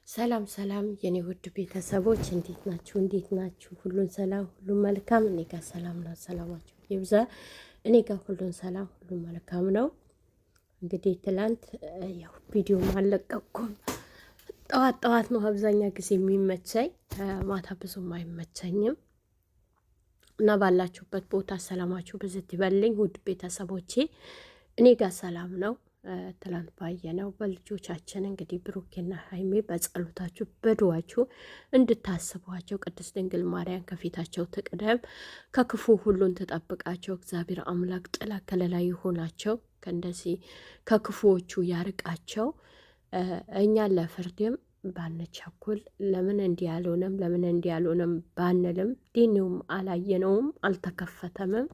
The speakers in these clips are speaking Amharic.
ሰላም ሰላም የኔ ውድ ቤተሰቦች እንዴት ናችሁ? እንዴት ናችሁ? ሁሉን ሰላም፣ ሁሉን መልካም። እኔ ጋር ሰላም ነው። ሰላማችሁ ይብዛ። እኔ ጋር ሁሉን ሰላም፣ ሁሉን መልካም ነው። እንግዲህ ትላንት ያው ቪዲዮ አልለቀኩም። ጠዋት ነው አብዛኛ ጊዜ የሚመቸኝ፣ ማታ ብዙም አይመቸኝም እና ባላችሁበት ቦታ ሰላማችሁ ብዝት ይበልኝ ውድ ቤተሰቦቼ። እኔ ጋር ሰላም ነው። ትላንት ባየነው በልጆቻችን እንግዲህ ብሩኬና ሀይሜ በጸሎታችሁ በድዋችሁ እንድታስቧቸው ቅድስት ድንግል ማርያም ከፊታቸው ትቅደም፣ ከክፉ ሁሉን ትጠብቃቸው። እግዚአብሔር አምላክ ጥላ ከለላ ይሆናቸው፣ ከእንደዚህ ከክፉዎቹ ያርቃቸው። እኛ ለፍርድም ባንቸኩል፣ ለምን እንዲህ ያልሆነም ለምን እንዲህ ያልሆነም ባንልም፣ ዲኒውም አላየነውም አልተከፈተምም።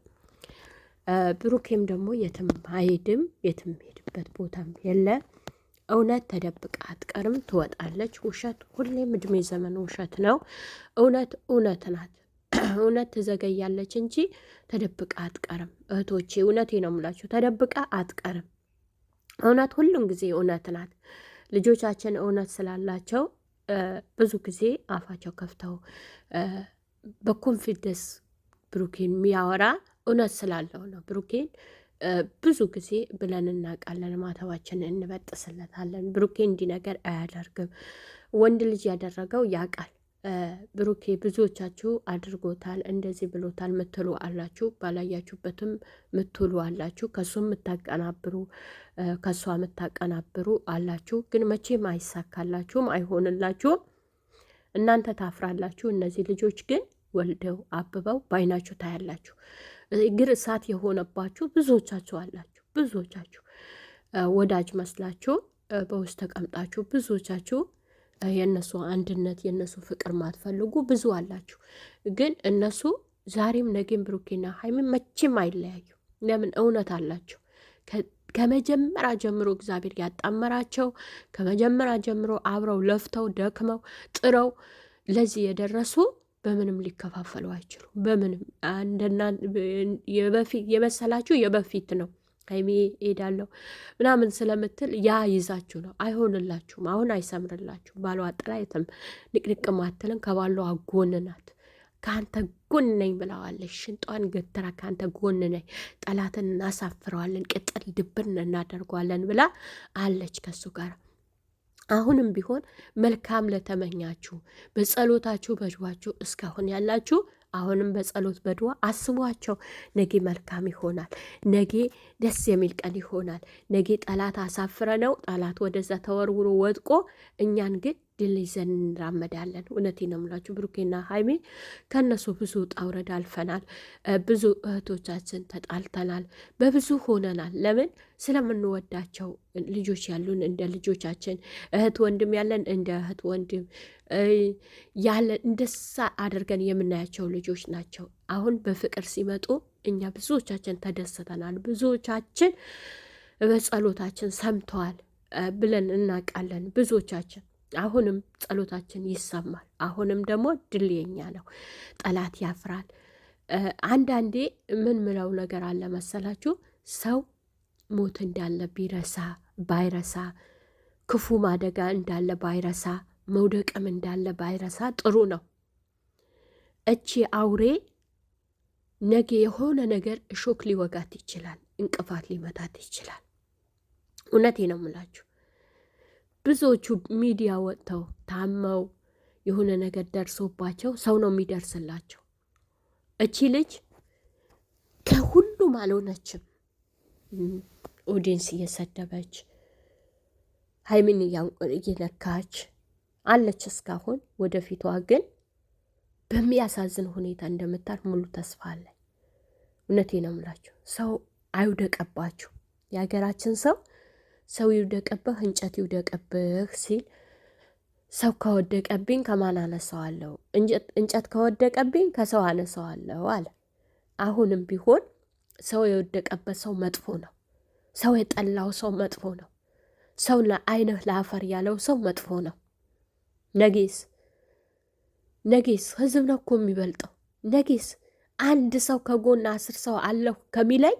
ብሩኬም ደግሞ የትም አይሄድም፣ የትም ሄድበት ቦታም የለ። እውነት ተደብቃ አትቀርም፣ ትወጣለች። ውሸት ሁሌም እድሜ ዘመን ውሸት ነው። እውነት ናት። እውነት ትዘገያለች እንጂ ተደብቃ አትቀርም። እህቶቼ እውነቴ ነው የምላችሁ፣ ተደብቃ አትቀርም። እውነት ሁሉም ጊዜ እውነት ናት። ልጆቻችን እውነት ስላላቸው ብዙ ጊዜ አፋቸው ከፍተው በኮንፊደንስ ብሩኬን የሚያወራ እውነት ስላለው ነው። ብሩኬን ብዙ ጊዜ ብለን እናውቃለን፣ ማተባችንን እንበጥስለታለን። ብሩኬ እንዲህ ነገር አያደርግም። ወንድ ልጅ ያደረገው ያውቃል። ብሩኬ ብዙዎቻችሁ አድርጎታል፣ እንደዚህ ብሎታል ምትሉ አላችሁ፣ ባላያችሁበትም ምትሉ አላችሁ፣ ከሱ የምታቀናብሩ ከሷ የምታቀናብሩ አላችሁ። ግን መቼም አይሳካላችሁም፣ አይሆንላችሁም። እናንተ ታፍራላችሁ። እነዚህ ልጆች ግን ወልደው አብበው ባይናችሁ ታያላችሁ። እግር እሳት የሆነባችሁ ብዙዎቻችሁ አላችሁ። ብዙዎቻችሁ ወዳጅ መስላችሁ በውስጥ ተቀምጣችሁ፣ ብዙዎቻችሁ የእነሱ አንድነት የእነሱ ፍቅር ማትፈልጉ ብዙ አላችሁ። ግን እነሱ ዛሬም ነገም ብሩኬና ሀይሚን መቼም አይለያዩ። ለምን? እውነት አላቸው። ከመጀመሪያ ጀምሮ እግዚአብሔር ያጣመራቸው፣ ከመጀመሪያ ጀምሮ አብረው ለፍተው ደክመው ጥረው ለዚህ የደረሱ በምንም ሊከፋፈሉ አይችሉም። በምንም የመሰላችሁ የበፊት ነው። ሀይሜ ሄዳለሁ ምናምን ስለምትል ያ ይዛችሁ ነው። አይሆንላችሁም። አሁን አይሰምርላችሁም። ባሏ ጥላየትም ንቅንቅ ማትልን ከባሏ ጎን ናት። ከአንተ ጎን ነኝ ብለዋለች። ሽንጧን ገትራ ከአንተ ጎን ነኝ፣ ጠላትን እናሳፍረዋለን፣ ቅጥል ድብን እናደርገዋለን ብላ አለች ከሱ ጋር። አሁንም ቢሆን መልካም ለተመኛችሁ በጸሎታችሁ በድዋችሁ እስካሁን ያላችሁ አሁንም በጸሎት በድዋ አስቧቸው። ነጌ መልካም ይሆናል። ነጌ ደስ የሚል ቀን ይሆናል። ነጌ ጠላት አሳፍረ ነው ጠላት ወደዛ ተወርውሮ ወድቆ እኛን ግን ድል ይዘን እንራመዳለን። እውነቴ ነው የምላችሁ። ብሩኬና ሀይሜ ከእነሱ ብዙ ውጣ ውረድ አልፈናል። ብዙ እህቶቻችን ተጣልተናል። በብዙ ሆነናል። ለምን? ስለምንወዳቸው ልጆች ያሉን እንደ ልጆቻችን፣ እህት ወንድም ያለን እንደ እህት ወንድም ያለን እንደሳ አድርገን የምናያቸው ልጆች ናቸው። አሁን በፍቅር ሲመጡ እኛ ብዙዎቻችን ተደስተናል። ብዙዎቻችን በጸሎታችን ሰምተዋል ብለን እናውቃለን። ብዙዎቻችን አሁንም ጸሎታችን ይሰማል። አሁንም ደግሞ ድል የኛ ነው። ጠላት ያፍራል። አንዳንዴ ምን ምለው ነገር አለ መሰላችሁ? ሰው ሞት እንዳለ ባይረሳ፣ ክፉ ማደጋ እንዳለ ባይረሳ፣ መውደቅም እንዳለ ባይረሳ ጥሩ ነው። እቺ አውሬ ነገ የሆነ ነገር እሾክ ሊወጋት ይችላል፣ እንቅፋት ሊመታት ይችላል። እውነቴ ነው የምላችሁ። ብዙዎቹ ሚዲያ ወጥተው ታመው የሆነ ነገር ደርሶባቸው ሰው ነው የሚደርስላቸው። እቺ ልጅ ከሁሉም አልሆነችም። ኦዲንስ እየሰደበች ሀይሚን እየነካች አለች እስካሁን። ወደፊቷ ግን በሚያሳዝን ሁኔታ እንደምታልፍ ሙሉ ተስፋ አለ። እውነቴ ነው የምላችሁ። ሰው አይውደቀባችሁ። የሀገራችን ሰው ይውደቅብህ እንጨት ይውደቅብህ ሲል፣ ሰው ከወደቀብኝ ከማን አነሳዋለሁ? እንጨት ከወደቀብኝ ከሰው አነሳዋለሁ አለ። አሁንም ቢሆን ሰው የወደቀበት ሰው መጥፎ ነው። ሰው የጠላው ሰው መጥፎ ነው። ሰው ለአይንህ ለአፈር ያለው ሰው መጥፎ ነው። ነጌስ ህዝብ ነው እኮ የሚበልጠው። ነጌስ አንድ ሰው ከጎን 10 ሰው አለሁ ከሚለኝ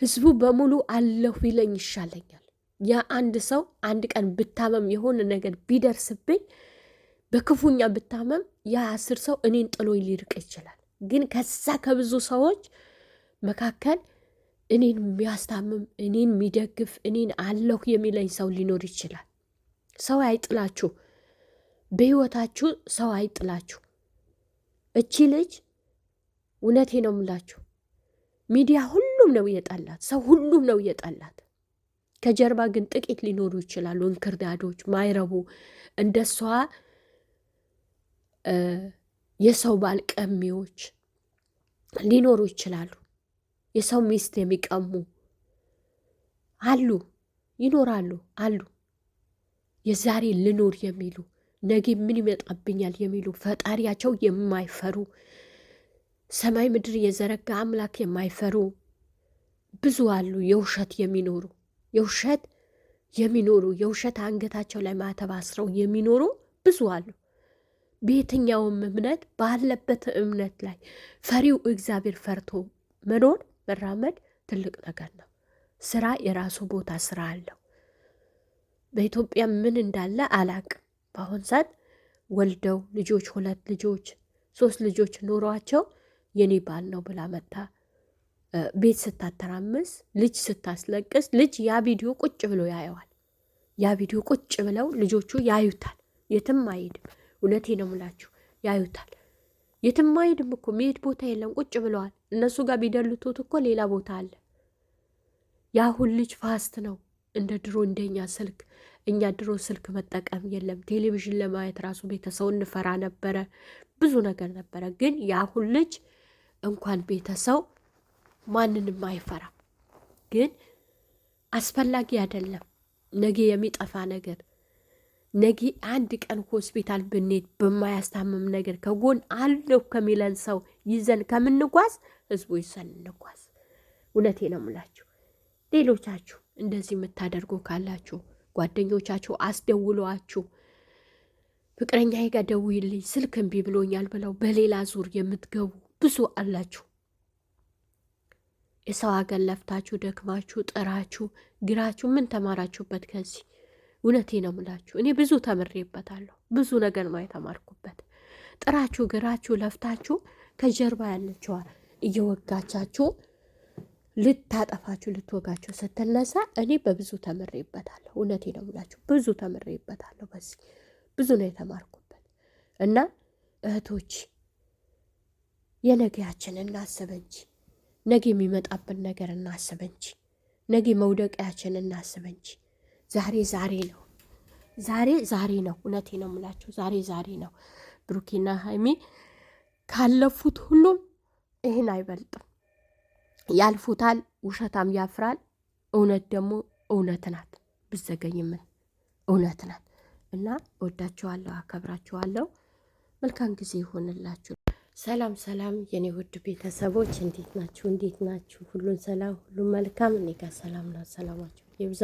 ህዝቡ በሙሉ አለሁ ቢለኝ ይሻለኛል። የአንድ ሰው አንድ ቀን ብታመም የሆነ ነገር ቢደርስብኝ በክፉኛ ብታመም ያ10 ሰው እኔን ጥሎኝ ሊርቅ ይችላል። ግን ከዛ ከብዙ ሰዎች መካከል እኔን የሚያስታምም እኔን የሚደግፍ እኔን አለሁ የሚለኝ ሰው ሊኖር ይችላል። ሰው አይጥላችሁ፣ በህይወታችሁ ሰው አይጥላችሁ። እቺ ልጅ እውነቴ ነው የምላችሁ፣ ሚዲያ ሁሉም ነው የጠላት፣ ሰው ሁሉም ነው የጠላት። ከጀርባ ግን ጥቂት ሊኖሩ ይችላሉ፣ እንክርዳዶች ማይረቡ እንደሷ የሰው ባል ቀሚዎች ሊኖሩ ይችላሉ። የሰው ሚስት የሚቀሙ አሉ፣ ይኖራሉ አሉ። የዛሬ ልኖር የሚሉ ነገ ምን ይመጣብኛል የሚሉ ፈጣሪያቸው የማይፈሩ ሰማይ ምድር የዘረጋ አምላክ የማይፈሩ ብዙ አሉ። የውሸት የሚኖሩ የውሸት አንገታቸው ላይ ማተብ አስረው የሚኖሩ ብዙ አሉ። በየትኛውም እምነት ባለበት እምነት ላይ ፈሪው እግዚአብሔር ፈርቶ መኖር መራመድ ትልቅ ነገር ነው። ስራ የራሱ ቦታ ስራ አለው። በኢትዮጵያ ምን እንዳለ አላቅም። በአሁን ሰዓት ወልደው ልጆች 2 ልጆች 3 ልጆች ኖሯቸው የኔ ባል ነው ብላ መታ ቤት ስታተራምስ ልጅ ስታስለቅስ ልጅ ያ ቪዲዮ ቁጭ ብሎ ያየዋል። ያ ቪዲዮ ቁጭ ብለው ልጆቹ ያዩታል። የትም አይሄድም። እውነቴ ነው ምላችሁ ያዩታል። የትም አይሄድም እኮ መሄድ ቦታ የለም። ቁጭ ብለዋል። እነሱ ጋር ቢደልቱት እኮ ሌላ ቦታ አለ። ያሁን ልጅ ፋስት ነው እንደ ድሮ እንደኛ ስልክ። እኛ ድሮ ስልክ መጠቀም የለም። ቴሌቪዥን ለማየት ራሱ ቤተሰው እንፈራ ነበረ። ብዙ ነገር ነበረ። ግን ያሁን ልጅ እንኳን ቤተሰው ማንንም አይፈራ። ግን አስፈላጊ አይደለም። ነገ የሚጠፋ ነገር ነገ አንድ ቀን ሆስፒታል ብንሄድ በማያስታምም ነገር ከጎን አለው ከሚለን ሰው ይዘን ከምንጓዝ ህዝቡ ይዘን እንጓዝ። እውነቴ ነው የምላችሁ። ሌሎቻችሁ እንደዚህ የምታደርጉ ካላችሁ ጓደኞቻችሁ አስደውሏችሁ ፍቅረኛዬ ጋር ደውይልኝ ስልክ እምቢ ብሎኛል ብለው በሌላ ዙር የምትገቡ ብዙ አላችሁ። የሰው ሀገር ለፍታችሁ ደክማችሁ ጥራችሁ ግራችሁ ምን ተማራችሁበት ከዚህ? እውነቴ ነው ምላችሁ። እኔ ብዙ ተምሬበታለሁ። ብዙ ነገር ነው የተማርኩበት። ጥራችሁ ግራችሁ ለፍታችሁ ከጀርባ ያለችዋ እየወጋቻችሁ ልታጠፋችሁ ልትወጋችሁ ስትነሳ እኔ በብዙ ተምሬበታለሁ። እውነቴ ነው ምላችሁ። ብዙ ተምሬበታለሁ። በዚህ ብዙ ነው የተማርኩበት። እና እህቶች የነገያችን እናስብ እንጂ ነገ የሚመጣብን ነገር እናስብ እንጂ ነገ መውደቂያችን እናስብ እንጂ ዛሬ ነው። ዛሬ ነው። እውነቴ ነው የምላችሁ። ዛሬ ነው። ብሩኬና ሀይሚ ካለፉት ሁሉም ይህን አይበልጥም። ያልፉታል። ውሸታም ያፍራል። እውነት ደግሞ እውነት ናት። ብዘገይምን እውነት ናት። እና ወዳችኋለሁ፣ አከብራችኋለሁ። መልካም ጊዜ ይሆንላችሁ። ሰላም የኔ ውድ ቤተሰቦች እንዴት ናችሁ? ሁሉን ሰላም፣ ሁሉን መልካም። እኔ ጋር ሰላም ነው። ሰላማችሁ ይብዛ።